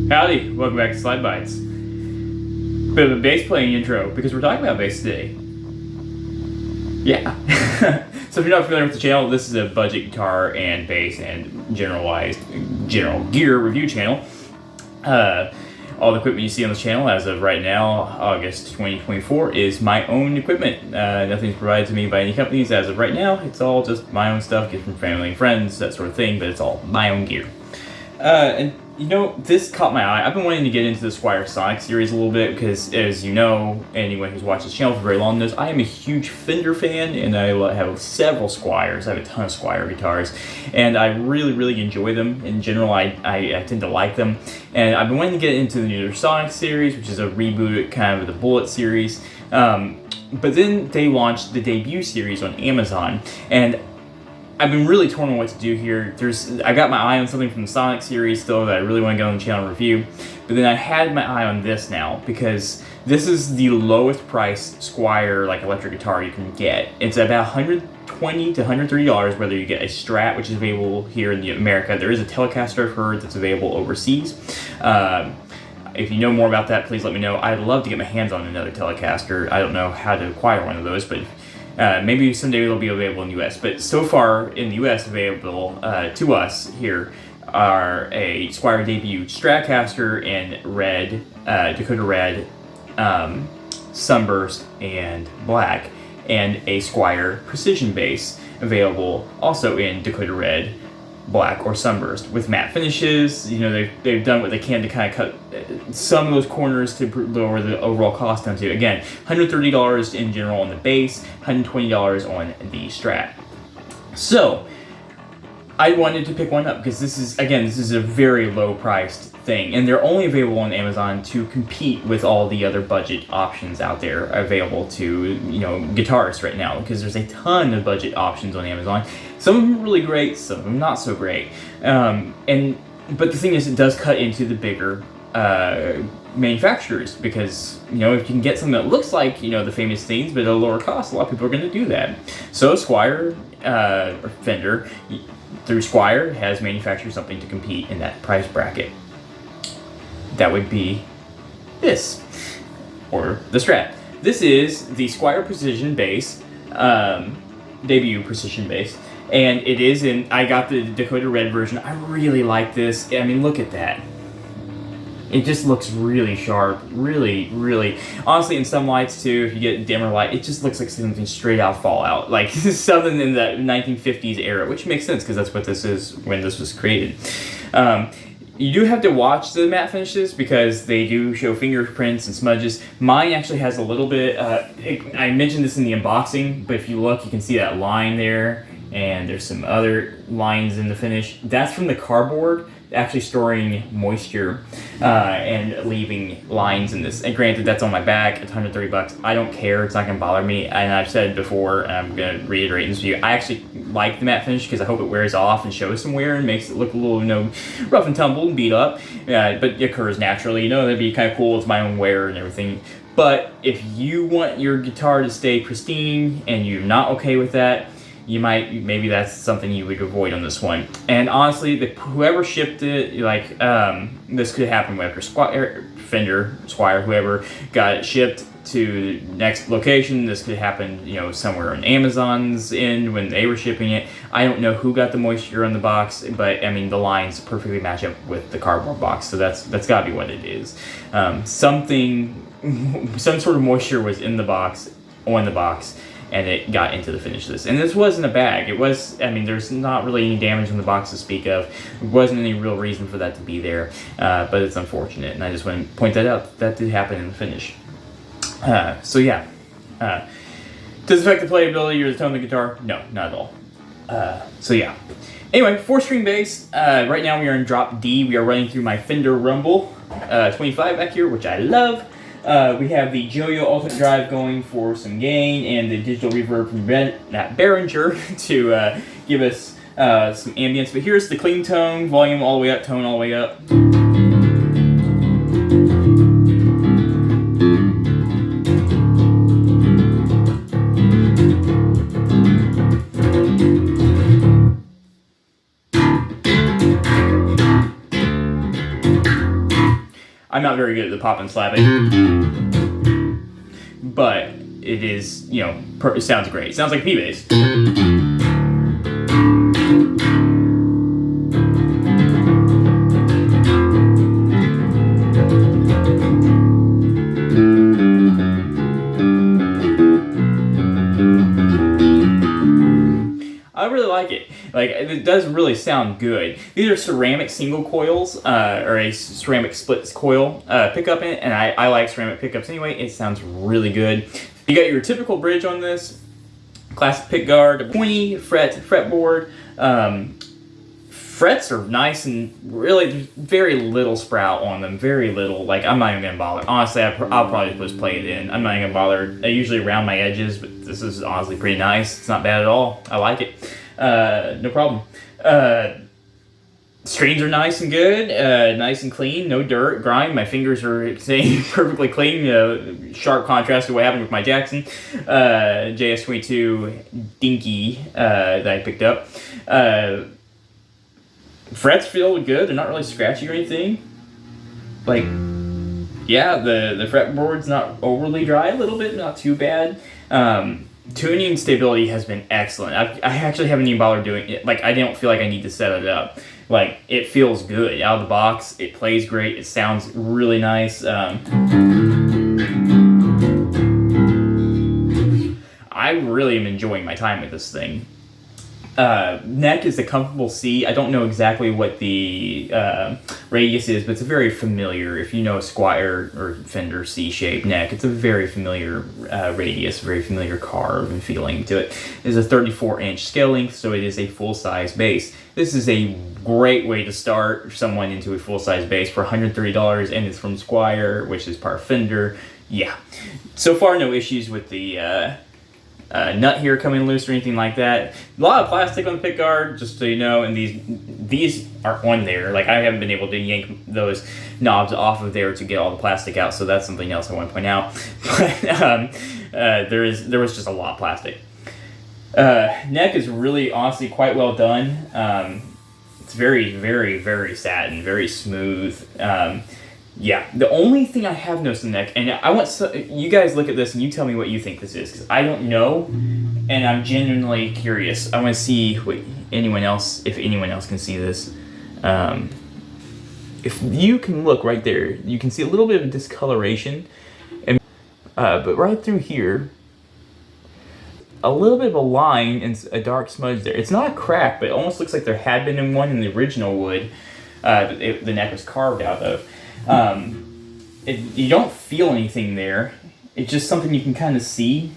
Howdy, welcome back to SlydeBytes. Bit of a bass playing intro because we're talking about bass today. Yeah. So if you're not familiar with the channel, this is a budget guitar and bass and general gear review channel. All the equipment you see on this channel as of right now, August 2024, is my own equipment. Nothing's provided to me by any companies as of right now. It's all just my own stuff, get from family and friends, that sort of thing, but it's all my own gear. And you know, this caught my eye. I've been wanting to get into the Squier Sonic series a little bit because, as you know, anyone who's watched this channel for very long knows, I am a huge Fender fan, and I have several Squiers. I have a ton of Squier guitars, and I really enjoy them. In general, I tend to like them, and I've been wanting to get into the newer Sonic series, which is a reboot kind of the Bullet series. But then they launched the debut series on Amazon, and I've been really torn on what to do here. I got my eye on something from the Sonic series still that I really want to get on the channel and review, but then I had my eye on this now because this is the lowest price Squier like electric guitar you can get. It's about $120 to $130 whether you get a Strat, which is available here in America. There is a Telecaster I've heard that's available overseas. If you know more about that, please let me know. I'd love to get my hands on another Telecaster. I don't know how to acquire one of those, but maybe someday they'll be available in the U.S. But so far in the U.S. available to us here are a Squier debut Stratocaster in red, Dakota Red, Sunburst, and Black, and a Squier Precision Bass available also in Dakota Red, Black, or Sunburst with matte finishes. You know, they've done what they can to kind of cut some of those corners to lower the overall cost down to, again, $130 in general on the bass, $120 on the Strat. So I wanted to pick one up because this is a very low priced thing, and they're only available on Amazon to compete with all the other budget options out there available to, you know, guitarists right now, because there's a ton of budget options on Amazon. Some of them are really great, some of them not so great. But the thing is, it does cut into the bigger manufacturers, because, you know, if you can get something that looks like, you know, the famous things but at a lower cost, a lot of people are going to do that. So Squier or Fender through Squier has manufactured something to compete in that price bracket. That would be this, or the Strat. This is the Squier Precision Bass, debut Precision Bass, and it is in, I got the Dakota Red version. I really like this. I mean, look at that. It just looks really sharp, really. Honestly, in some lights too, if you get dimmer light, it just looks like something straight out Fallout. Like, this is something in the 1950s era, which makes sense because that's what this is when this was created. You do have to watch the matte finishes because they do show fingerprints and smudges. Mine actually has a little bit, I mentioned this in the unboxing, but if you look, you can see that line there, and there's some other lines in the finish. That's from the cardboard actually storing moisture and leaving lines in this. And granted, that's on my back. It's $130. I don't care. It's not going to bother me. And I've said it before, and I'm going to reiterate in this video, I actually like the matte finish because I hope it wears off and shows some wear and makes it look a little, you know, rough and tumble and beat up. But it occurs naturally. You know, that'd be kind of cool. It's my own wear and everything. But if you want your guitar to stay pristine and you're not okay with that, maybe that's something you would avoid on this one. And honestly, whoever shipped it, like, this could happen after Fender, Squier, whoever got it shipped to the next location. This could happen, you know, somewhere on Amazon's end when they were shipping it. I don't know who got the moisture on the box, but I mean the lines perfectly match up with the cardboard box, so that's got to be what it is. Some sort of moisture was in the box, on the box, and it got into the finish of this. And this wasn't a bag. It was, I mean, there's not really any damage in the box to speak of. There wasn't any real reason for that to be there, but it's unfortunate, and I just want to point that out. That did happen in the finish. So yeah. Does it affect the playability or the tone of the guitar? No, not at all. So yeah. Anyway, 4-string bass. Right now we are in drop D. We are running through my Fender Rumble 25 back here, which I love. We have the Joyo Ultimate Drive going for some gain, and the digital reverb from Behringer to give us some ambience. But here's the clean tone, volume all the way up, tone all the way up. I'm not very good at the pop and slapping, but it is, you know, it sounds great. It sounds like P-bass. I really like it. Like, it does really sound good. These are ceramic single coils, or a ceramic split coil pickup in it, and I like ceramic pickups anyway. It sounds really good. You got your typical bridge on this, classic pickguard, pointy fretboard. Frets are nice and really very little sprout on them, very little. Like, I'm not even gonna bother. Honestly, I'll probably just play it in. I'm not even gonna bother. I usually round my edges, but this is honestly pretty nice. It's not bad at all. I like it. No problem. Strings are nice and good, nice and clean, no dirt, grime. My fingers are staying perfectly clean. Sharp contrast to what happened with my Jackson JS22 Dinky that I picked up. Frets feel good. They're not really scratchy or anything. Like, yeah, the fretboard's not overly dry. A little bit, not too bad. Tuning stability has been excellent. I actually haven't even bothered doing it. Like, I don't feel like I need to set it up. Like, it feels good out of the box. It plays great. It sounds really nice. I really am enjoying my time with this thing. Neck is a comfortable C. I don't know exactly what the radius is, but it's a very familiar, if you know a Squier or Fender C-shaped neck, it's a very familiar radius, very familiar carve and feeling to it. It is a 34-inch scale length, so it is a full-size bass. This is a great way to start someone into a full-size bass for $130, and it's from Squier, which is part Fender. Yeah. So far, no issues with the nut here coming loose or anything like that. A lot of plastic on the pickguard, just so you know, and these are on there. Like, I haven't been able to yank those knobs off of there to get all the plastic out, so that's something else I want to point out. But there was just a lot of plastic. Neck is really, honestly, quite well done. It's very, very, very satin, very smooth. Yeah, the only thing I have noticed in the neck, and I want you guys look at this and you tell me what you think this is, because I don't know, and I'm genuinely curious. I want to see what if anyone else can see this. If you can look right there, you can see a little bit of discoloration, and but right through here, a little bit of a line and a dark smudge there. It's not a crack, but it almost looks like there had been one in the original wood that the neck was carved out of. You don't feel anything there. It's just something you can kind of see.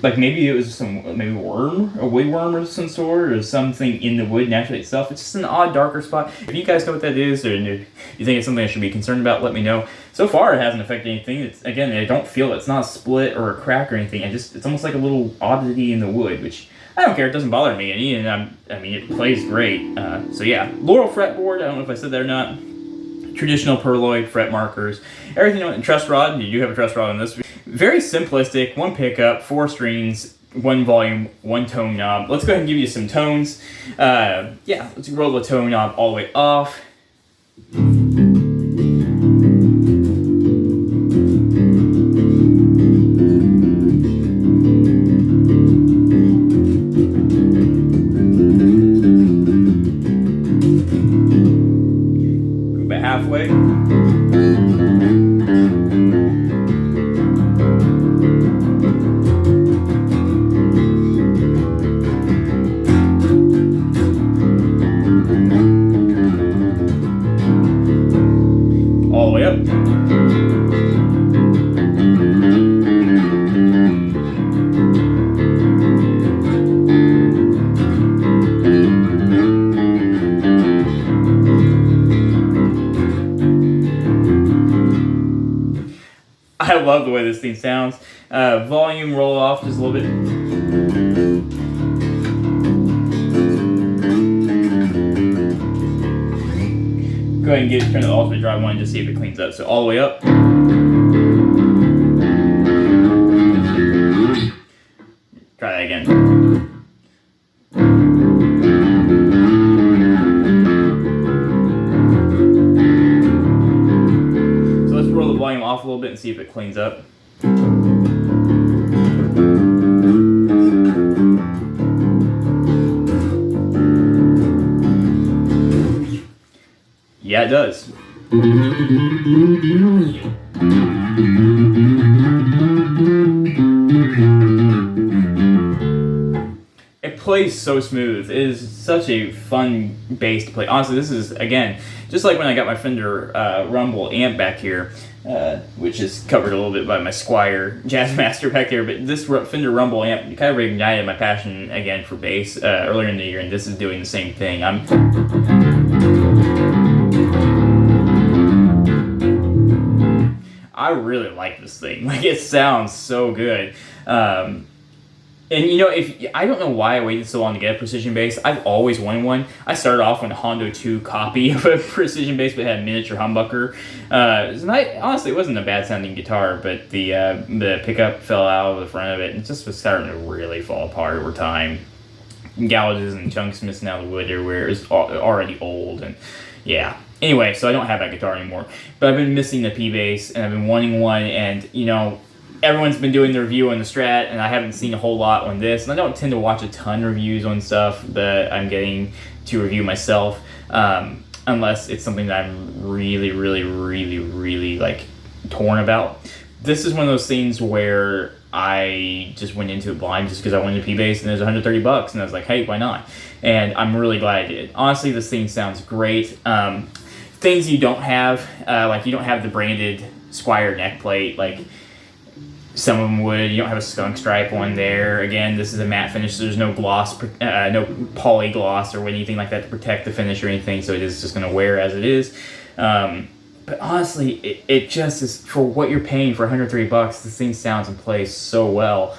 Like, maybe it was maybe worm, a wood worm of some sort, or something in the wood naturally itself. It's just an odd, darker spot. If you guys know what that is, or you think it's something I should be concerned about, let me know. So far, it hasn't affected anything. Again, I don't feel it. It's not a split or a crack or anything. It's almost like a little oddity in the wood, which I don't care. It doesn't bother me any, and I mean, it plays great. So yeah, Laurel fretboard. I don't know if I said that or not. Traditional perloid fret markers, everything on truss rod. You do have a truss rod on this. Very simplistic, one pickup, 4 strings, 1 volume, 1 tone knob. Let's go ahead and give you some tones. Yeah, let's roll the tone knob all the way off. love the way this thing sounds. Volume roll off just a little bit. Go ahead and turn the ultimate drive one to see if it cleans up. So all the way up. Try that again. So let's roll the volume off a little bit and see if it cleans up. Yeah, it does. It plays so smooth. It is such a fun bass to play. Honestly, this is, again, just like when I got my Fender Rumble amp back here, which is covered a little bit by my Squier Jazzmaster back there, but this Fender Rumble amp kind of reignited my passion again for bass earlier in the year, and this is doing the same thing. I really like this thing. Like, it sounds so good. And you know, I don't know why I waited so long to get a precision bass. I've always wanted one. I started off with a Hondo 2 copy of a precision bass, but it had a miniature humbucker. Honestly, it wasn't a bad sounding guitar, but the pickup fell out of the front of it, and it just was starting to really fall apart over time. Gouges and chunks missing out of the wood everywhere. It was already old, and yeah. Anyway, so I don't have that guitar anymore. But I've been missing the P-Bass, and I've been wanting one, and, you know, everyone's been doing the review on the Strat, and I haven't seen a whole lot on this. And I don't tend to watch a ton of reviews on stuff that I'm getting to review myself, unless it's something that I'm really, really, really, really, like, torn about. This is one of those things where I just went into it blind just because I wanted a P-Bass, and it was $130, and I was like, hey, why not? And I'm really glad I did. Honestly, this thing sounds great. Things you don't have, like you don't have the branded Squier neck plate, like some of them would. You don't have a skunk stripe on there. Again, this is a matte finish, so there's no gloss, no poly gloss or anything like that to protect the finish or anything, so it is just going to wear as it is. But honestly, it just is, for what you're paying for $130, this thing sounds and plays so well.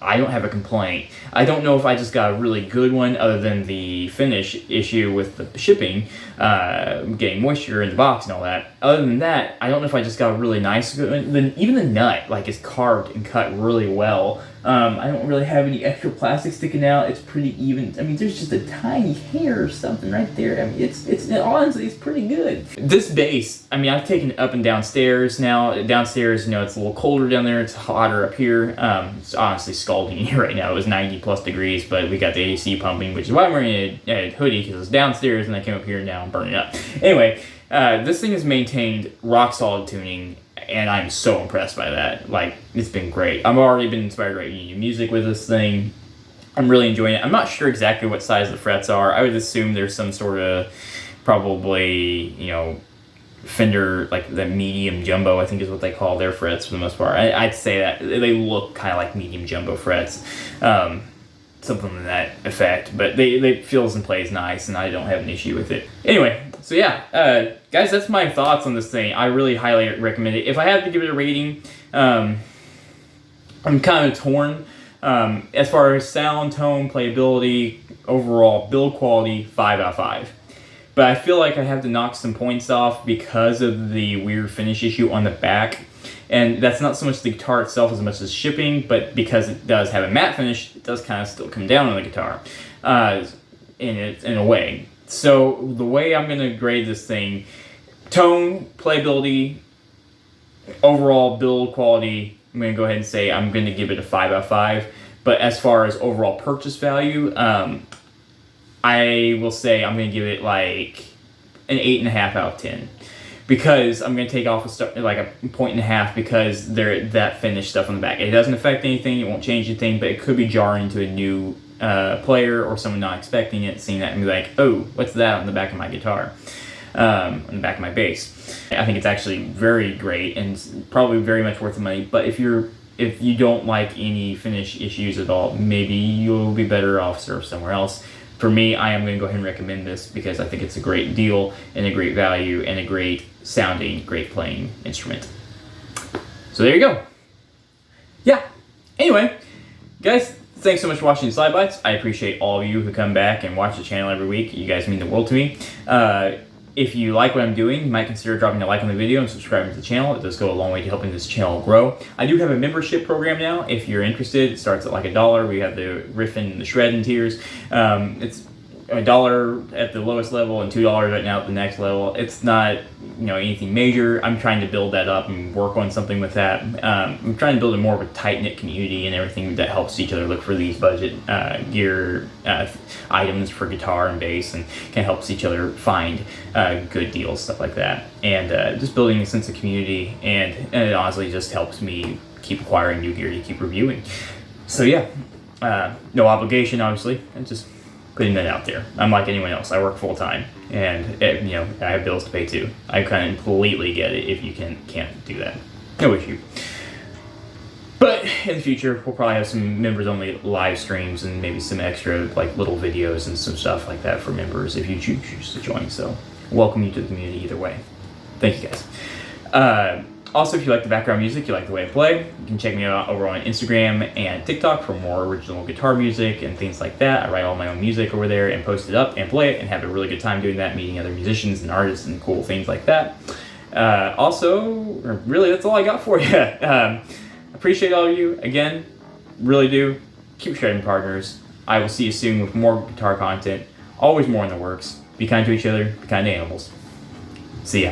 I don't have a complaint. I don't know if I just got a really good one other than the finish issue with the shipping, getting moisture in the box and all that. Other than that, I don't know if I just got a really nice one. Even the nut, like, is carved and cut really well. I don't really have any extra plastic sticking out. It's pretty even. I mean, there's just a tiny hair or something right there. I mean, it's honestly, it's pretty good. This bass, I mean, I've taken it up and downstairs now. Downstairs, you know, it's a little colder down there. It's hotter up here. It's honestly scalding in here right now. It was 90+ degrees, but we got the AC pumping, which is why I'm wearing a hoodie, because it's downstairs and I came up here and now I'm burning up. Anyway, this thing is maintained rock solid tuning, and I'm so impressed by that. Like, it's been great. I've already been inspired by new music with this thing. I'm really enjoying it. I'm not sure exactly what size the frets are. I would assume there's some sort of, probably, you know, Fender, like the medium jumbo, I think is what they call their frets for the most part. I'd say that they look kind of like medium jumbo frets. Something to that effect, but they feels and plays nice, and I don't have an issue with it. Anyway, so yeah, guys, that's my thoughts on this thing. I really highly recommend it. If I had to give it a rating, I'm kind of torn. As far as sound, tone, playability, overall build quality, 5 out of 5. But I feel like I have to knock some points off because of the weird finish issue on the back. And that's not so much the guitar itself as much as shipping, but because it does have a matte finish, it does kind of still come down on the guitar in a way. So the way I'm going to grade this thing, tone, playability, overall build quality, I'm going to go ahead and say I'm going to give it a 5 out of 5. But as far as overall purchase value, I will say I'm going to give it like an 8.5 out of 10. Because I'm going to take off like a 1.5 because that finished stuff on the back. It doesn't affect anything, it won't change anything, but it could be jarring to a new player or someone not expecting it, seeing that and be like, oh, what's that on the back of my guitar? On the back of my bass. I think it's actually very great and probably very much worth the money, but if you don't like any finish issues at all, maybe you'll be better off served somewhere else. For me, I am going to go ahead and recommend this because I think it's a great deal and a great value and a great sounding, great playing instrument. So there you go. Yeah. Anyway, guys, thanks so much for watching SlydeBytes. I appreciate all of you who come back and watch the channel every week. You guys mean the world to me. If you like what I'm doing, you might consider dropping a like on the video and subscribing to the channel. It does go a long way to helping this channel grow. I do have a membership program now. If you're interested, it starts at like $1. We have the Riffing and the shreddin tiers. It's $1 at the lowest level and $2 right now at the next level. It's not, anything major. I'm trying to build that up and work on something with that. I'm trying to build a more of a tight-knit community and everything that helps each other look for these budget gear items for guitar and bass, and kind of helps each other find good deals, stuff like that. And just building a sense of community, and it honestly just helps me keep acquiring new gear to keep reviewing. So yeah, no obligation, obviously. I'm just putting that out there. I'm like anyone else. I work full time, and I have bills to pay too. I kind of completely get it if you can't do that. No issue. But in the future, we'll probably have some members only live streams and maybe some extra like little videos and some stuff like that for members if you choose to join. So welcome you to the community either way. Thank you guys. Also, if you like the background music, you like the way I play, you can check me out over on Instagram and TikTok for more original guitar music and things like that. I write all my own music over there and post it up and play it and have a really good time doing that, meeting other musicians and artists and cool things like that. Really, that's all I got for you. Appreciate all of you. Again, really do. Keep shredding, partners. I will see you soon with more guitar content. Always more in the works. Be kind to each other. Be kind to animals. See ya.